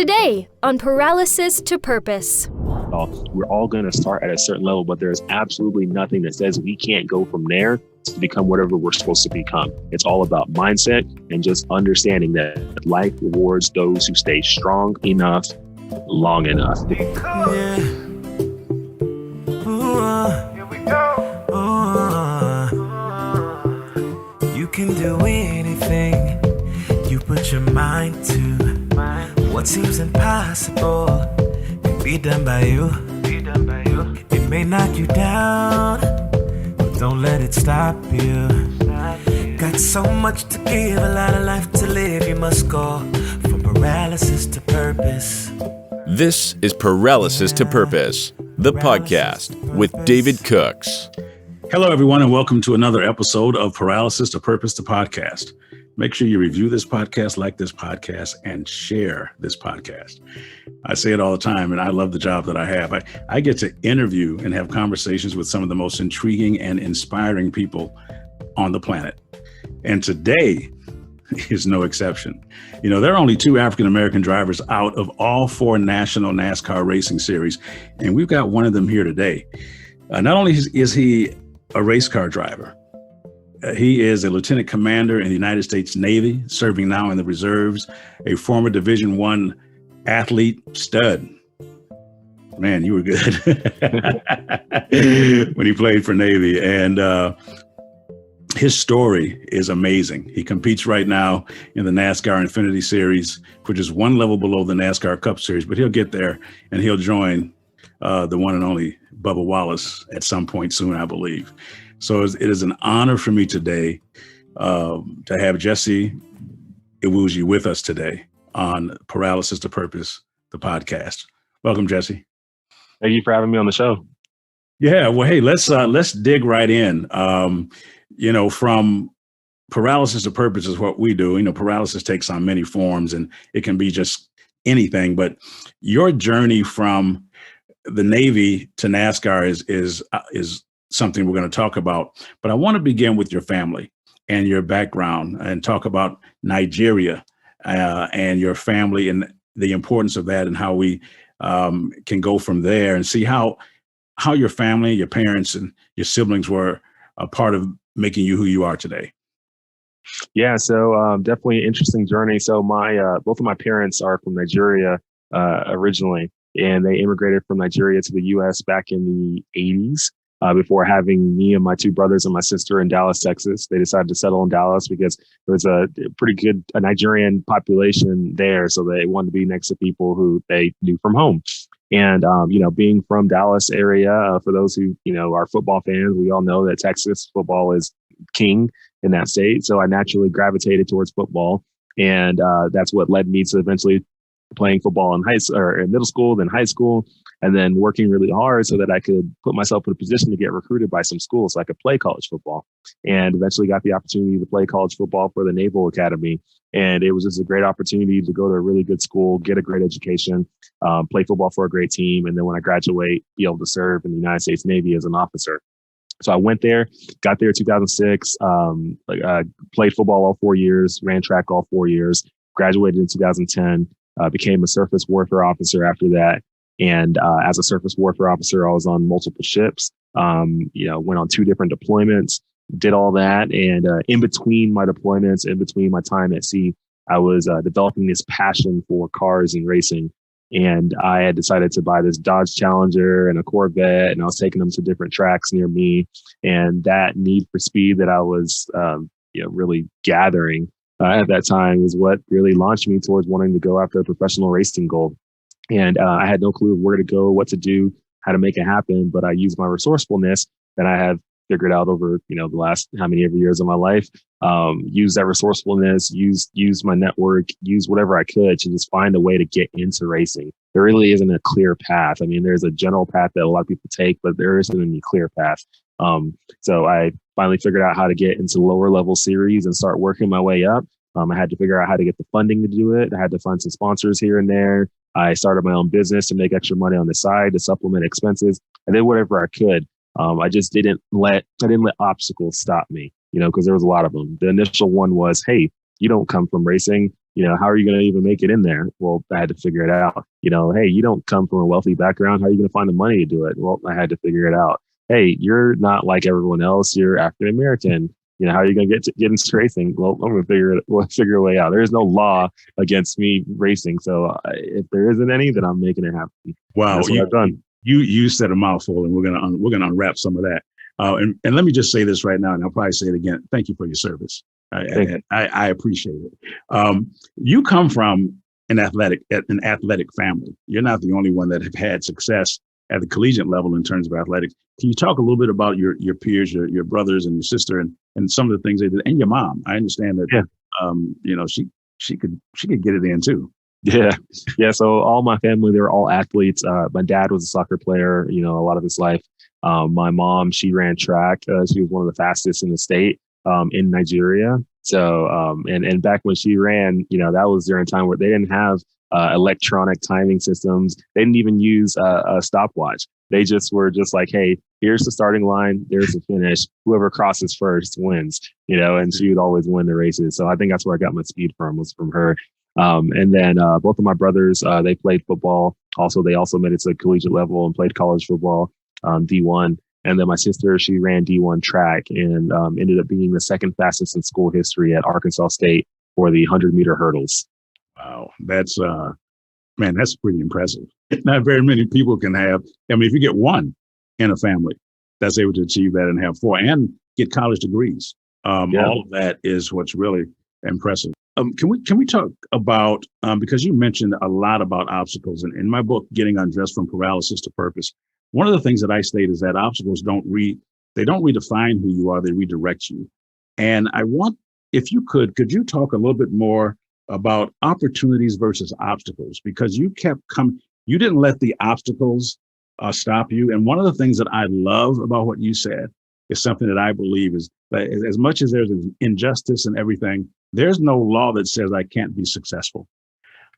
Today on Paralysis to Purpose. We're all going to start at a certain level, but there's absolutely nothing that says we can't go from there to become whatever we're supposed to become. It's all about mindset and just understanding that life rewards those who stay strong enough, long enough. Yeah. Here we go. You can do anything you put your mind to. What seems impossible can be done by you. It may knock you down, but don't let it stop you. Got so much to give, a lot of life to live. You must go from paralysis to purpose. This is Paralysis to Purpose, the podcast with David Cooks. Hello, everyone, and welcome to another episode of Paralysis to Purpose, the podcast. Make sure you review this podcast, like this podcast, and share this podcast. I say it all the time, and I love the job that I have. I get to interview and have conversations with some of the most intriguing and inspiring people on the planet. And today is no exception. You know, there are only 2 African-American drivers out of all 4 national NASCAR racing series, and we've got one of them here today. Not only is he a race car driver, he is a lieutenant commander in the United States Navy, serving now in the reserves, a former Division I athlete stud. Man, you were good when he played for Navy. And his story is amazing. He competes right now in the NASCAR Xfinity Series, which is one level below the NASCAR Cup Series, but he'll get there and he'll join the one and only Bubba Wallace at some point soon, I believe. So it is an honor for me today to have Jesse Iwuji with us today on Paralysis to Purpose, the podcast. Welcome, Jesse. Thank you for having me on the show. Yeah, well, hey, let's dig right in. From Paralysis to Purpose is what we do. You know, paralysis takes on many forms, and it can be just anything. But your journey from the Navy to NASCAR is something we're going to talk about, but I want to begin with your family and your background and talk about Nigeria and your family and the importance of that and how we can go from there and see how your family, your parents and your siblings were a part of making you who you are today. Yeah, so definitely an interesting journey. So both of my parents are from Nigeria originally, and they immigrated from Nigeria to the U.S. back in the 80s. Before having me and my 2 brothers and my sister in Dallas, Texas. They decided to settle in Dallas because there was a pretty good Nigerian population there. So they wanted to be next to people who they knew from home. And, being from Dallas area, for those who, are football fans, we all know that Texas football is king in that state. So I naturally gravitated towards football. And that's what led me to eventually playing football in middle school, then high school, and then working really hard so that I could put myself in a position to get recruited by some schools so I could play college football, and eventually got the opportunity to play college football for the Naval Academy. And it was just a great opportunity to go to a really good school, get a great education, play football for a great team. And then when I graduate, be able to serve in the United States Navy as an officer. So I went there, got there in 2006, played football all 4 years, ran track all 4 years, graduated in 2010, became a surface warfare officer after that. And as a surface warfare officer, I was on multiple ships, went on 2 different deployments, did all that. And in between my deployments, in between my time at sea, I was developing this passion for cars and racing. And I had decided to buy this Dodge Challenger and a Corvette, and I was taking them to different tracks near me. And that need for speed that I was, really gathering at that time is what really launched me towards wanting to go after a professional racing goal. And I had no clue where to go, what to do, how to make it happen. But I used my resourcefulness that I have figured out over, the last how many ever years of my life, use that resourcefulness, use my network, use whatever I could to just find a way to get into racing. There really isn't a clear path. I mean, there's a general path that a lot of people take, but there isn't any clear path. So I finally figured out how to get into lower level series and start working my way up. I had to figure out how to get the funding to do it. I had to find some sponsors here and there. I started my own business to make extra money on the side to supplement expenses. I did whatever I could. I just didn't let obstacles stop me, because there was a lot of them. The initial one was, hey, you don't come from racing. How are you going to even make it in there? Well, I had to figure it out. Hey, you don't come from a wealthy background. How are you going to find the money to do it? Well, I had to figure it out. Hey, you're not like everyone else. You're African American. How are you going to get into racing? Well, I'm going to figure a way out. There is no law against me racing. So if there isn't any, then I'm making it happen. Wow. That's what I've done. You said a mouthful, and we're gonna unwrap some of that. And let me just say this right now, and I'll probably say it again. Thank you for your service. I appreciate it. You come from an athletic family. You're not the only one that have had success at the collegiate level in terms of athletics. Can you talk a little bit about your peers, your brothers and your sister, and some of the things they did, and your mom? I understand that. Yeah. She could get it in too. Yeah. So all my family, they were all athletes. My dad was a soccer player, a lot of his life. My mom, she ran track. She was one of the fastest in the state in Nigeria. So, and back when she ran, that was during a time where they didn't have electronic timing systems. They didn't even use a stopwatch. They were just like, hey, here's the starting line. There's the finish. Whoever crosses first wins, and she would always win the races. So I think that's where I got my speed was from her. And then both of my brothers, they played football. They also made it to the collegiate level and played college football, D1. And then my sister, she ran D1 track and ended up being the second fastest in school history at Arkansas State for the 100-meter hurdles. Wow, that's pretty impressive. Not very many people can have. I mean, if you get one in a family that's able to achieve that and have four and get college degrees, all of that is what's really impressive. Can we talk about, because you mentioned a lot about obstacles, and in my book, Getting Undressed from Paralysis to Purpose, one of the things that I state is that obstacles don't redefine who you are, they redirect you. And I want, if you could you talk a little bit more about opportunities versus obstacles, because you you didn't let the obstacles stop you. And one of the things that I love about what you said is something that I believe is that as much as there's injustice and everything, there's no law that says I can't be successful.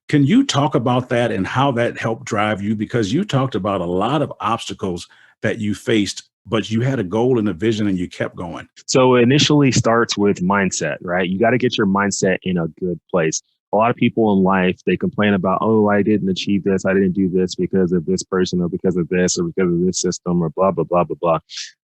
Can you talk about that and how that helped drive you? Because you talked about a lot of obstacles that you faced, but you had a goal and a vision and you kept going. So it initially starts with mindset, right? You got to get your mindset in a good place. A lot of people in life, they complain about, oh, I didn't achieve this. I didn't do this because of this person or because of this or because of this system or blah, blah, blah, blah, blah.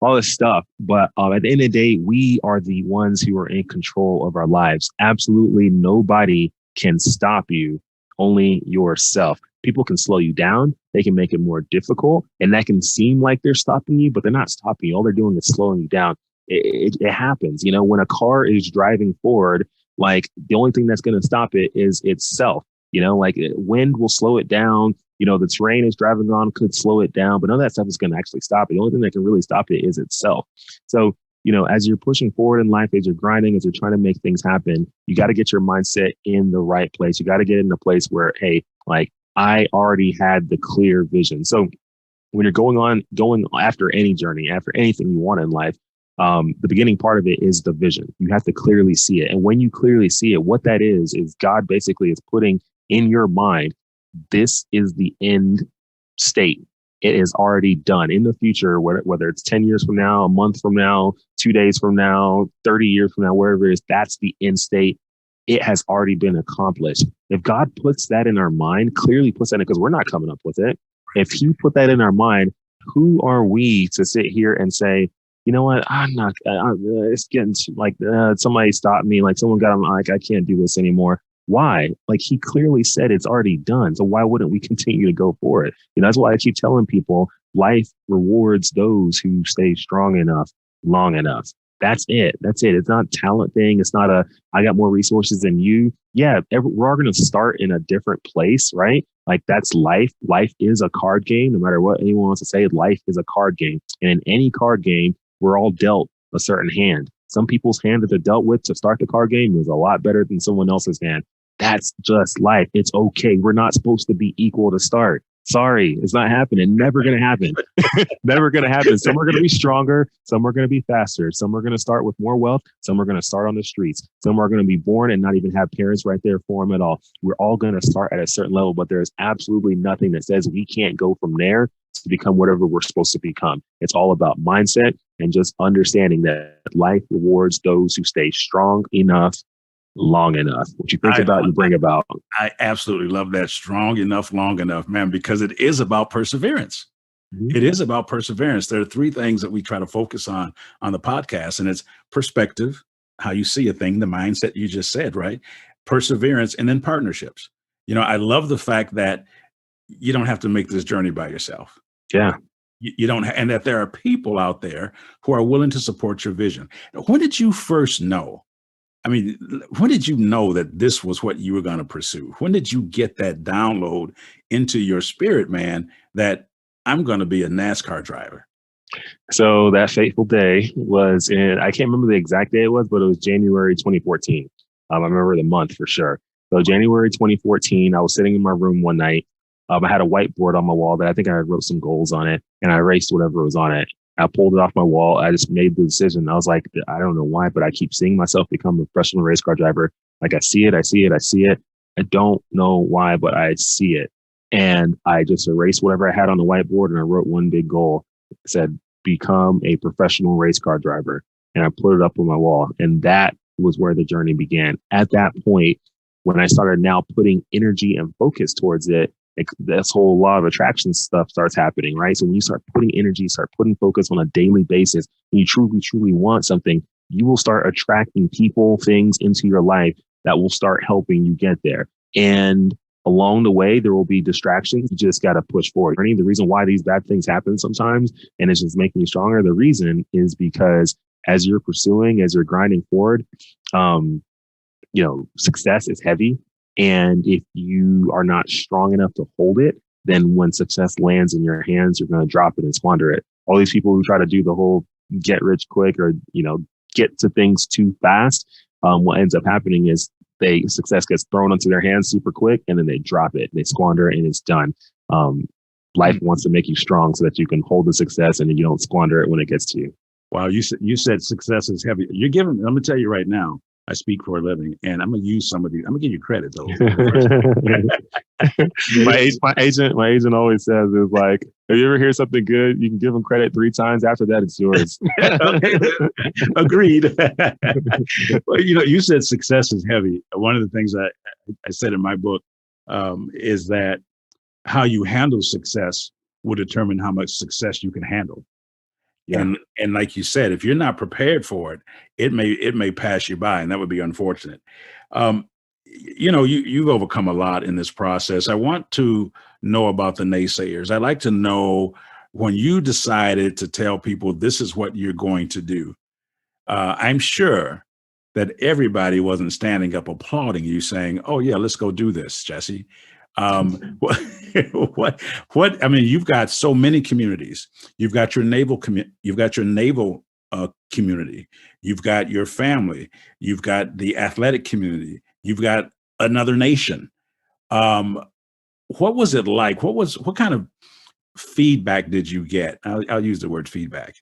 All this stuff. But at the end of the day, we are the ones who are in control of our lives. Absolutely nobody can stop you, only yourself. People can slow you down. They can make it more difficult. And that can seem like they're stopping you, but they're not stopping you. All they're doing is slowing you down. It happens. When a car is driving forward, like the only thing that's going to stop it is itself. Like wind will slow it down. The terrain is driving on could slow it down, but none of that stuff is going to actually stop it. The only thing that can really stop it is itself. So, as you're pushing forward in life, as you're grinding, as you're trying to make things happen, you got to get your mindset in the right place. You got to get in a place where, hey, like I already had the clear vision. So when you're going after any journey, after anything you want in life, the beginning part of it is the vision. You have to clearly see it. And when you clearly see it, what that is God basically is putting in your mind, this is the end state. It is already done. In the future, whether it's 10 years from now, a month from now, 2 days from now, 30 years from now, wherever it is, that's the end state. It has already been accomplished. If God puts that in our mind, clearly puts that in, because we're not coming up with it. If he put that in our mind, who are we to sit here and say, you know what, it's getting like somebody stopped me, like someone got, like, I can't do this anymore. Why? Like he clearly said it's already done. So why wouldn't we continue to go for it? That's why I keep telling people life rewards those who stay strong enough, long enough. That's it. It's not a talent thing. It's not I got more resources than you. Yeah, we're all going to start in a different place, right? Like that's life. Life is a card game. No matter what anyone wants to say, life is a card game. And in any card game, we're all dealt a certain hand. Some people's hand that they're dealt with to start the card game is a lot better than someone else's hand. That's just life. It's okay. We're not supposed to be equal to start. Sorry, it's not happening. Never going to happen. Never going to happen. Some are going to be stronger. Some are going to be faster. Some are going to start with more wealth. Some are going to start on the streets. Some are going to be born and not even have parents right there for them at all. We're all going to start at a certain level, but there's absolutely nothing that says we can't go from there to become whatever we're supposed to become. It's all about mindset and just understanding that life rewards those who stay strong enough long enough. What you think about, you bring about. I absolutely love that. Strong enough, long enough, man, because it is about perseverance. Mhm. It is about perseverance. There are three things that we try to focus on the podcast, and it's perspective, how you see a thing, the mindset you just said, right? Perseverance, and then partnerships. I love the fact that you don't have to make this journey by yourself. Yeah. You don't, and that there are people out there who are willing to support your vision. When did you first know? I mean, when did you know that this was what you were going to pursue? When did you get that download into your spirit, man, that I'm going to be a NASCAR driver? So that fateful day was I can't remember the exact day it was, but it was January 2014. I remember the month for sure. So January 2014, I was sitting in my room one night. I had a whiteboard on my wall that I think I wrote some goals on it, and I erased whatever was on it. I pulled it off my wall. I just made the decision. I was like, I don't know why, but I keep seeing myself become a professional race car driver. Like I see it. I don't know why, but I see it. And I just erased whatever I had on the whiteboard, and I wrote one big goal. It said, become a professional race car driver. And I put it up on my wall. And that was where the journey began. At that point, when I started now putting energy and focus towards it, this whole law of attraction stuff starts happening, right? So when you start putting energy, start putting focus on a daily basis, and you truly, truly want something, you will start attracting people, things into your life that will start helping you get there. And along the way, there will be distractions. You just got to push forward. The reason why these bad things happen sometimes, and it's just making you stronger, the reason is because as you're pursuing, as you're grinding forward, success is heavy. And if you are not strong enough to hold it, then when success lands in your hands, you're going to drop it and squander it. All these people who try to do the whole get rich quick or, get to things too fast, what ends up happening is success gets thrown onto their hands super quick, and then they drop it, they squander it, and it's done. Life wants to make you strong so that you can hold the success and you don't squander it when it gets to you. Wow. You said success is heavy. I'm going to tell you right now, I speak for a living, and I'm going to use some of these. I'm going to give you credit though. my agent always says is like, if you ever hear something good, you can give them credit 3 times. After that, it's yours. Agreed. Well, you said success is heavy. One of the things I said in my book is that how you handle success will determine how much success you can handle. Yeah. And like you said, if you're not prepared for it, it may pass you by, and that would be unfortunate. You've overcome a lot in this process. I want to know about the naysayers. I'd like to know when you decided to tell people this is what you're going to do. I'm sure that everybody wasn't standing up applauding you saying, "Oh yeah, let's go do this, Jesse." What? I mean, you've got so many communities. You've got your naval community. You've got your family. You've got the athletic community. You've got another nation. What was it like? What kind of feedback did you get? I'll use the word feedback.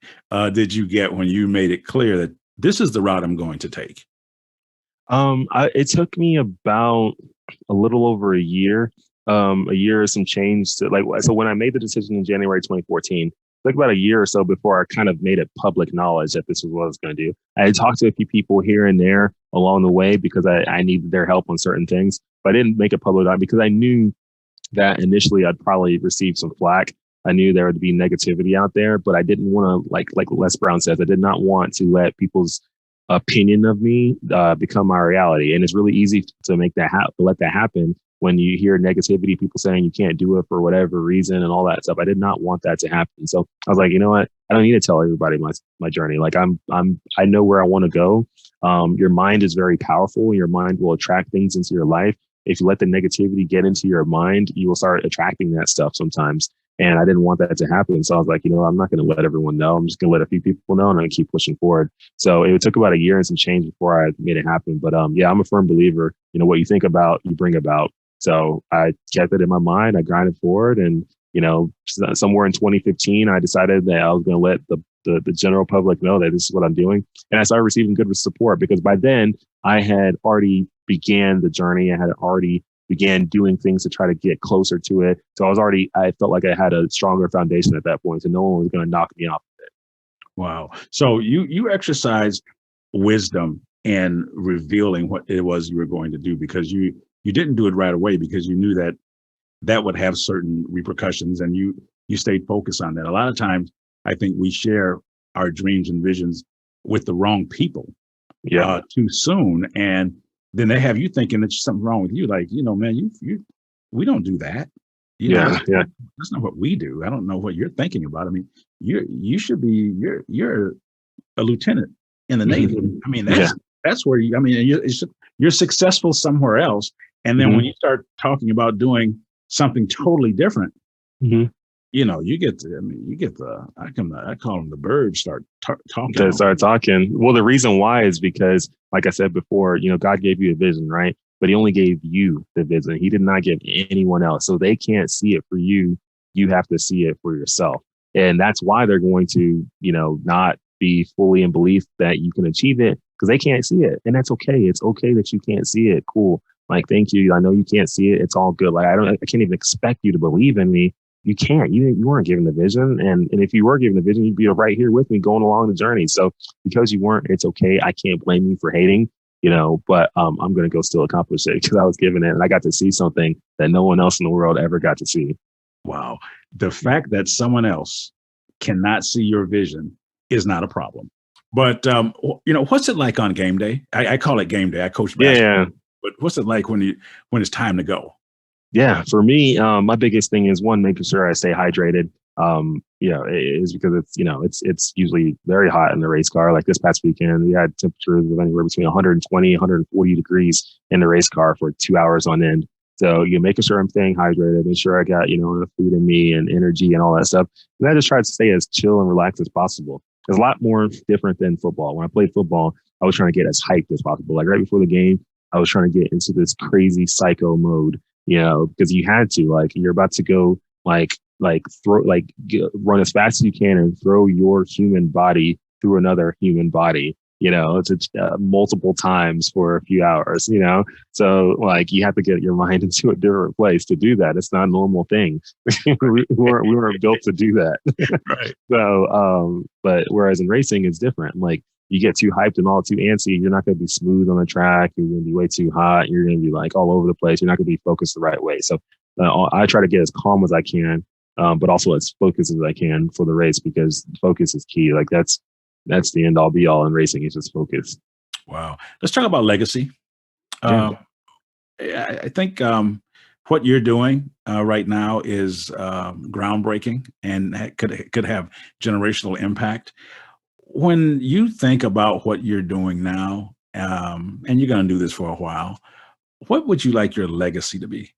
Did you get when you made it clear that this is the route I'm going to take? It took me about a little over a year or some change to so when I made the decision in January 2014, it took about a year or so before I kind of made it public knowledge that this was what I was going to do. I had talked to a few people here and there along the way because I needed their help on certain things, but I didn't make it public because I knew that initially I'd probably receive some flack. I knew there would be negativity out there, but I didn't want to, like Les Brown says, I did not want to let people's opinion of me become my reality. And it's really easy to make that let that happen when you hear negativity, people saying you can't do it for whatever reason and all that stuff. I did not want that to happen. So I was like, you know what? I don't need to tell everybody my journey. Like I know where I want to go. Your mind is very powerful. Your mind will attract things into your life. If you let the negativity get into your mind, you will start attracting that stuff sometimes. And I didn't want that to happen. So I was like, I'm not going to let everyone know. I'm just going to let a few people know, and I'm going to keep pushing forward. So it took about a year and some change before I made it happen. But I'm a firm believer, what you think about, you bring about. So I kept it in my mind. I grinded forward. And, somewhere in 2015, I decided that I was going to let the general public know that this is what I'm doing. And I started receiving good support because by then I had already began the journey. I had already began doing things to try to get closer to it. So I felt like I had a stronger foundation at that point. So no one was going to knock me off of it. Wow. So you exercise wisdom in revealing what it was you were going to do, because you didn't do it right away because you knew that that would have certain repercussions, and you stayed focused on that. A lot of times, I think we share our dreams and visions with the wrong people too soon, and then they have you thinking that there's something wrong with you. Like, man, we don't do that. That's not what we do. I don't know what you're thinking about. I mean, you should be you're a lieutenant in the Navy. I mean, that's where you're successful somewhere else, and then when you start talking about doing something totally different, you get the I call them the birds start talking. They start talking. Well, the reason why is because, like I said before, God gave you a vision, right? But he only gave you the vision. He did not give anyone else. So they can't see it for you. You have to see it for yourself. And that's why they're going to, not be fully in belief that you can achieve it, because they can't see it. And that's okay. It's okay that you can't see it. Cool. Like, thank you. I know you can't see it. It's all good. Like, I can't even expect you to believe in me. You can't. You weren't given the vision. And if you were given the vision, you'd be right here with me going along the journey. So because you weren't, it's okay. I can't blame you for hating. But I'm going to go still accomplish it because I was given it and I got to see something that no one else in the world ever got to see. Wow. The fact that someone else cannot see your vision is not a problem. But, what's it like on game day? I call it game day. I coach basketball. Yeah. But what's it like when it's time to go? Yeah, for me, my biggest thing is one, making sure I stay hydrated. It is because it's usually very hot in the race car. Like this past weekend, we had temperatures of anywhere between 120, 140 degrees in the race car for 2 hours on end. So making sure I'm staying hydrated, making sure I got, enough food in me and energy and all that stuff. And I just try to stay as chill and relaxed as possible. It's a lot more different than football. When I played football, I was trying to get as hyped as possible. Like right before the game, I was trying to get into this crazy psycho mode, because you had to, like, you're about to go run as fast as you can and throw your human body through another human body, it's multiple times for a few hours, so like you have to get your mind into a different place to do that. It's not a normal thing. we weren't built to do that. Right. So but whereas in racing it's different. Like you get too hyped and all too antsy, you're not going to be smooth on the track. You're going to be way too hot. You're going to be like all over the place. You're not going to be focused the right way. So I try to get as calm as I can, but also as focused as I can for the race, because focus is key. Like that's the end all be all in racing. It's just focus. Wow. Let's talk about legacy. I think what you're doing right now is groundbreaking and could have generational impact. When you think about what you're doing now, and you're going to do this for a while, what would you like your legacy to be?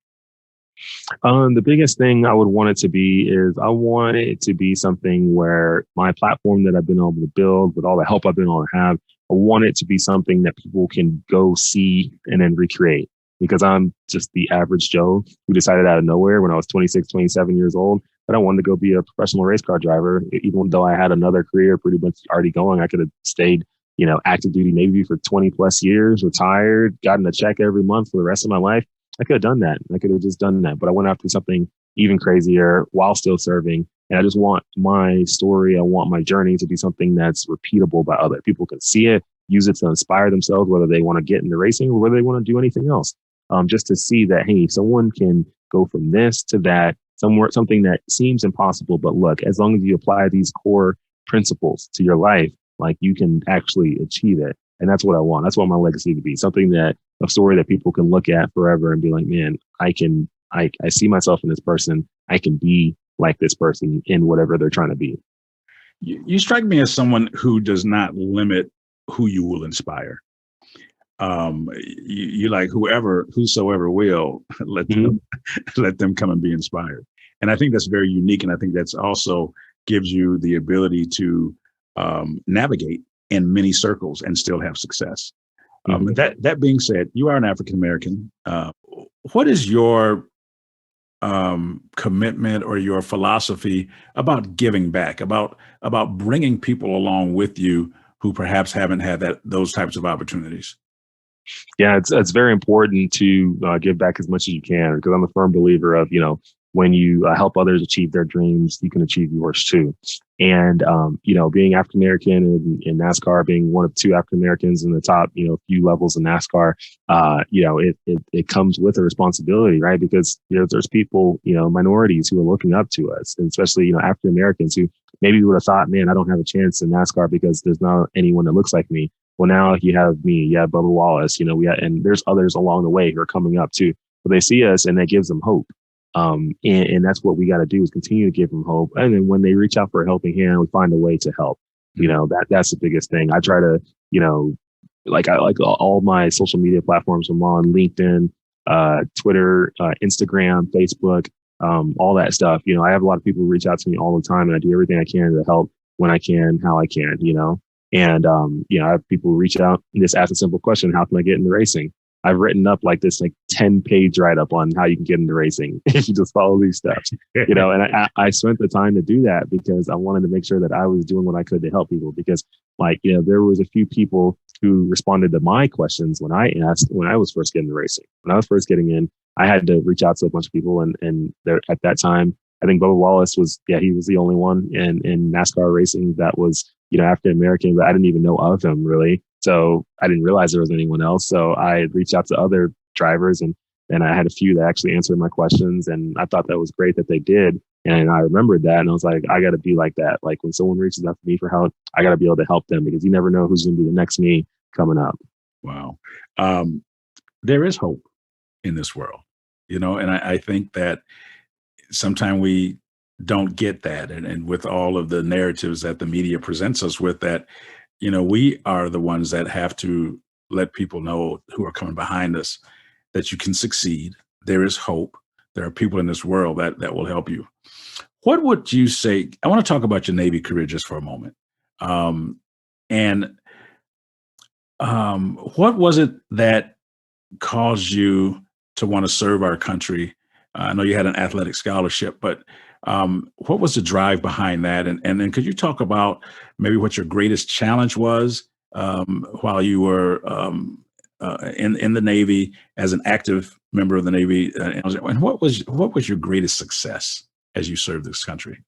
The biggest thing I would want it to be is I want it to be something where my platform that I've been able to build with all the help I've been able to have, I want it to be something that people can go see and then recreate, because I'm just the average Joe who decided out of nowhere when I was 26, 27 years old that I wanted to go be a professional race car driver. Even though I had another career pretty much already going, I could have stayed, active duty Navy for 20 plus years, retired, gotten a check every month for the rest of my life. I could have done that. I could have just done that. But I went after something even crazier while still serving. And I just want my story, I want my journey to be something that's repeatable by other people, can see it, use it to inspire themselves, whether they want to get into racing or whether they want to do anything else. Just to see that, hey, someone can go from this to that, something that seems impossible. But look, as long as you apply these core principles to your life, like you can actually achieve it. And that's what I want. That's what my legacy to be. Something a story that people can look at forever and be like, man, I see myself in this person. I can be like this person in whatever they're trying to be. You strike me as someone who does not limit who you will inspire. You like whosoever will let them come and be inspired. And I think that's very unique. And I think that's also gives you the ability to navigate in many circles and still have success. That being said, you are an African-American. What is your commitment or your philosophy about giving back, about bringing people along with you who perhaps haven't had those types of opportunities? Yeah, it's very important to give back as much as you can, because I'm a firm believer of, when you help others achieve their dreams, you can achieve yours too. And, being African American in NASCAR, being one of two African Americans in the top, few levels in NASCAR, it comes with a responsibility, right? Because, there's people, minorities who are looking up to us, and especially, African Americans who maybe would have thought, man, I don't have a chance in NASCAR because there's not anyone that looks like me. Well, now you have me, you have Bubba Wallace, and there's others along the way who are coming up too. But they see us and that gives them hope. And that's what we got to do, is continue to give them hope. And then when they reach out for a helping hand, we find a way to help. That's the biggest thing. I try to, I like all my social media platforms. I'm on LinkedIn, Twitter, Instagram, Facebook, all that stuff. I have a lot of people who reach out to me all the time, and I do everything I can to help when I can, how I can, and, I have people reach out and just ask a simple question: how can I get into racing? I've written up like this 10-page write up on how you can get into racing if you just follow these steps, and I spent the time to do that because I wanted to make sure that I was doing what I could to help people, because there was a few people who responded to my questions when I asked, when I was first getting into racing. When I was first getting in, I had to reach out to a bunch of people, and there, at that time, I think Bubba Wallace he was the only one in NASCAR racing that was, African American, but I didn't even know of him really. So I didn't realize there was anyone else. So I reached out to other drivers, and I had a few that actually answered my questions. And I thought that was great that they did. And I remembered that. And I was like, I got to be like that. Like when someone reaches out to me for help, I got to be able to help them, because you never know who's going to be the next me coming up. Wow. There is hope in this world, and I think that sometimes we don't get that. And with all of the narratives that the media presents us with, that, we are the ones that have to let people know who are coming behind us that you can succeed. There is hope. There are people in this world that will help you. What would you say? I want to talk about your Navy career just for a moment. What was it that caused you to want to serve our country? I know you had an athletic scholarship, but what was the drive behind that? And then could you talk about maybe what your greatest challenge was while you were in the Navy as an active member of the Navy? And what was your greatest success as you served this country?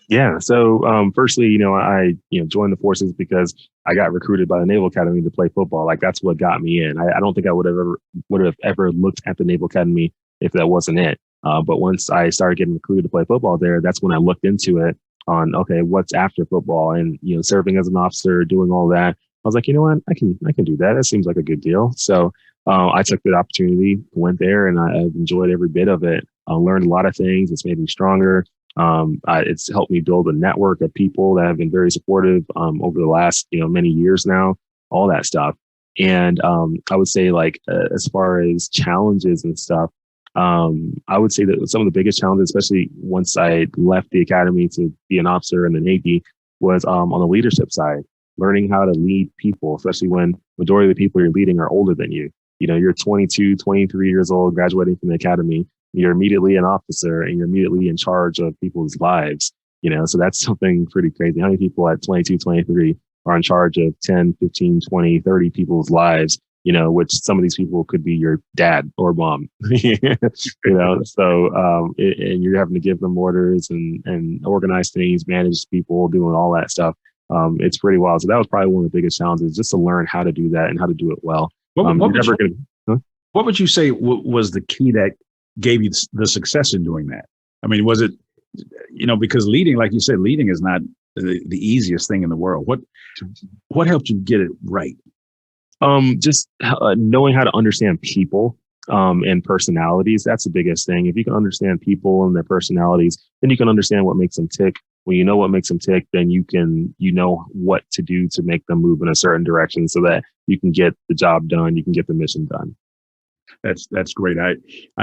Yeah. So firstly, I joined the forces because I got recruited by the Naval Academy to play football. Like that's what got me in. I don't think I would have ever looked at the Naval Academy if that wasn't it. But once I started getting recruited to play football there, that's when I looked into it on, okay, what's after football, and, serving as an officer, doing all that. I was like, you know what, I can do that. That seems like a good deal. So I took the opportunity, went there, and I've enjoyed every bit of it. I learned a lot of things. It's made me stronger. It's helped me build a network of people that have been very supportive over the last, many years now, all that stuff. And I would say as far as challenges and stuff, I would say that some of the biggest challenges, especially once I left the academy to be an officer in the Navy, was on the leadership side, learning how to lead people, especially when majority of the people you're leading are older than you. You're 22, 23 years old, graduating from the academy. You're immediately an officer, and you're immediately in charge of people's lives. So that's something pretty crazy. How many people at 22, 23 are in charge of 10, 15, 20, 30 people's lives? Which some of these people could be your dad or mom, so, and you're having to give them orders and organize things, manage people, doing all that stuff. It's pretty wild. So that was probably one of the biggest challenges, just to learn how to do that and how to do it well. What would you say was the key that gave you the success in doing that? I mean, was it, because leading, like you said, leading is not the easiest thing in the world. What helped you get it right? Just knowing how to understand people and personalities. That's the biggest thing. If you can understand people and their personalities, then you can understand what makes them tick. When you know what makes them tick, then you know what to do to make them move in a certain direction so that you can get the job done. You can get the mission done. That's great. I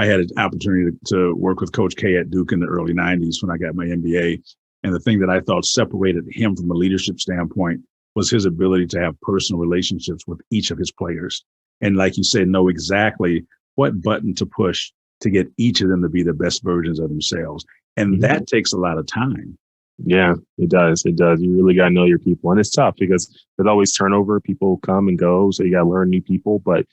had an opportunity to work with Coach K at Duke in the early 90s when I got my MBA. And the thing that I thought separated him from a leadership standpoint was his ability to have personal relationships with each of his players. And like you said, know exactly what button to push to get each of them to be the best versions of themselves. And that takes a lot of time. Yeah, it does. It does. You really got to know your people. And it's tough because there's always turnover. People come and go. So you got to learn new people. But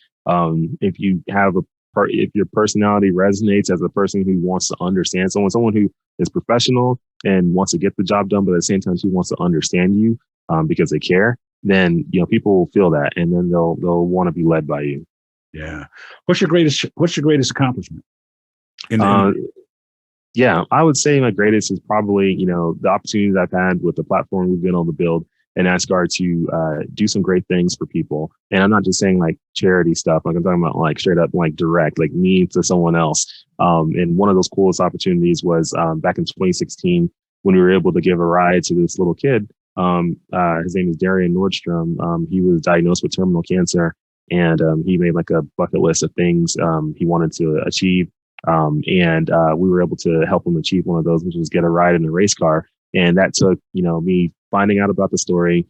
if you have if your personality resonates as a person who wants to understand someone who is professional and wants to get the job done, but at the same time who wants to understand you because they care, then people will feel that, and then they'll want to be led by you. Yeah. What's your greatest accomplishment? Yeah, I would say my greatest is probably, the opportunities I've had with the platform we've been able to build in NASCAR to do some great things for people. And I'm not just saying like charity stuff, like I'm talking about like straight up like direct, like me to someone else. And one of those coolest opportunities was back in 2016 when we were able to give a ride to this little kid. His name is Darian Nordstrom. He was diagnosed with terminal cancer, and he made like a bucket list of things he wanted to achieve. And we were able to help him achieve one of those, which was get a ride in a race car. And that took, me finding out about the story,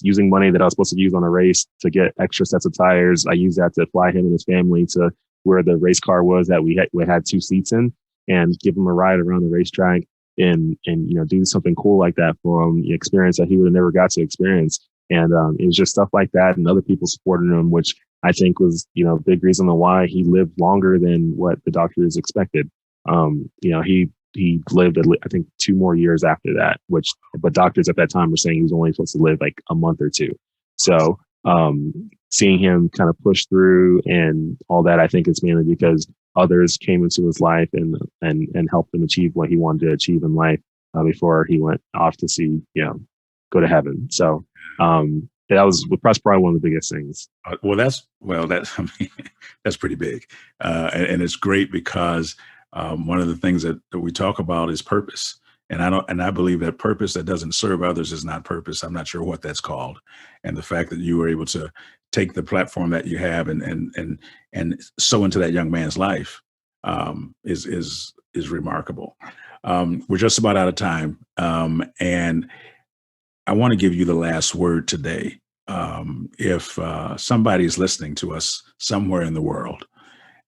using money that I was supposed to use on a race to get extra sets of tires. I used that to fly him and his family to where the race car was that we had 2 seats in, and give him a ride around the racetrack and do something cool like that for him, experience that he would have never got to experience. And it was just stuff like that, and other people supporting him, which I think was, a big reason why he lived longer than what the doctors expected. He lived, I think, 2 more years after that, but doctors at that time were saying he was only supposed to live like a month or 2. So seeing him kind of push through and all that, I think it's mainly because others came into his life and helped him achieve what he wanted to achieve in life before he went off to see, go to heaven. So that was probably one of the biggest things. That's pretty big. And it's great because one of the things that we talk about is purpose. And I believe that purpose that doesn't serve others is not purpose. I'm not sure what that's called. And the fact that you were able to take the platform that you have and sow into that young man's life is remarkable. We're just about out of time. And I want to give you the last word today. If somebody is listening to us somewhere in the world,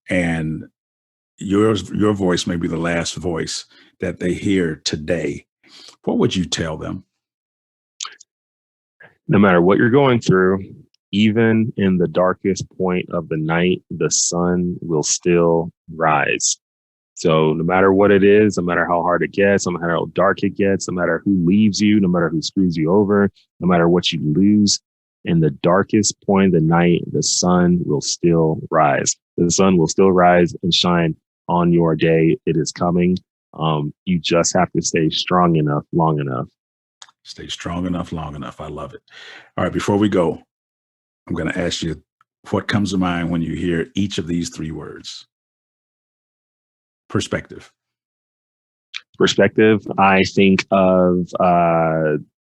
and your voice may be the last voice that they hear today, what would you tell them? No matter what you're going through, even in the darkest point of the night, the sun will still rise. So no matter what it is, no matter how hard it gets, no matter how dark it gets, no matter who leaves you, no matter who screws you over, no matter what you lose, in the darkest point of the night, the sun will still rise. The sun will still rise and shine on your day. It is coming. You just have to stay strong enough, long enough. Stay strong enough, long enough. I love it. All right, before we go, I'm going to ask you what comes to mind when you hear each of these 3 words. Perspective. Perspective, I think of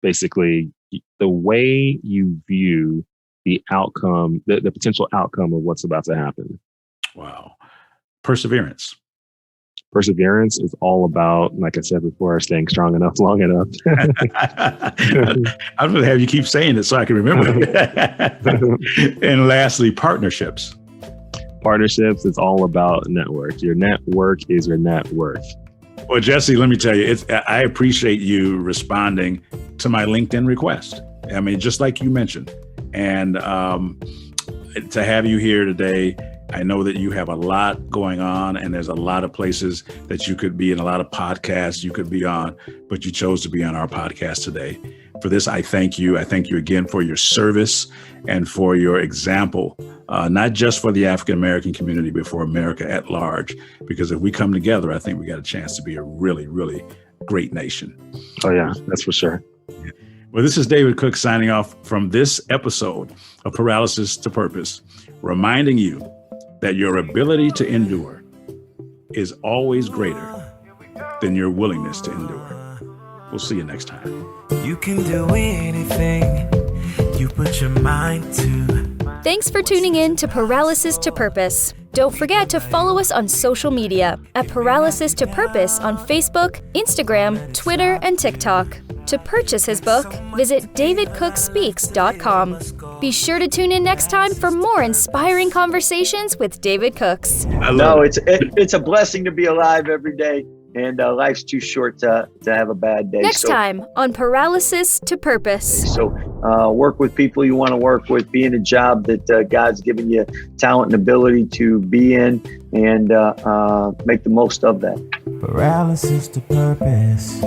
basically the way you view the outcome, the potential outcome of what's about to happen. Wow. Perseverance. Perseverance is all about, like I said before, staying strong enough, long enough. I'm going to have you keep saying it so I can remember it. And lastly, partnerships. Partnerships is all about network. Your network is your net worth. Well, Jesse, let me tell you, I appreciate you responding to my LinkedIn request. I mean, just like you mentioned. And to have you here today, I know that you have a lot going on, and there's a lot of places that you could be in, a lot of podcasts you could be on, but you chose to be on our podcast today. For this, I thank you. I thank you again for your service and for your example, not just for the African-American community, but for America at large. Because if we come together, I think we got a chance to be a really, really great nation. Oh, yeah, that's for sure. Well, this is David Cook signing off from this episode of Paralysis to Purpose, reminding you that your ability to endure is always greater than your willingness to endure. We'll see you next time. You can do anything you put your mind to. Thanks for tuning in to Paralysis to Purpose. Don't forget to follow us on social media at Paralysis to Purpose on Facebook, Instagram, Twitter, and TikTok. To purchase his book, visit davidcookspeaks.com. Be sure to tune in next time for more inspiring conversations with David Cooks. No, it's a blessing to be alive every day. and life's too short to have a bad day. Next time on Paralysis to Purpose. So work with people you want to work with, be in a job that God's given you talent and ability to be in, and make the most of that. Paralysis to purpose.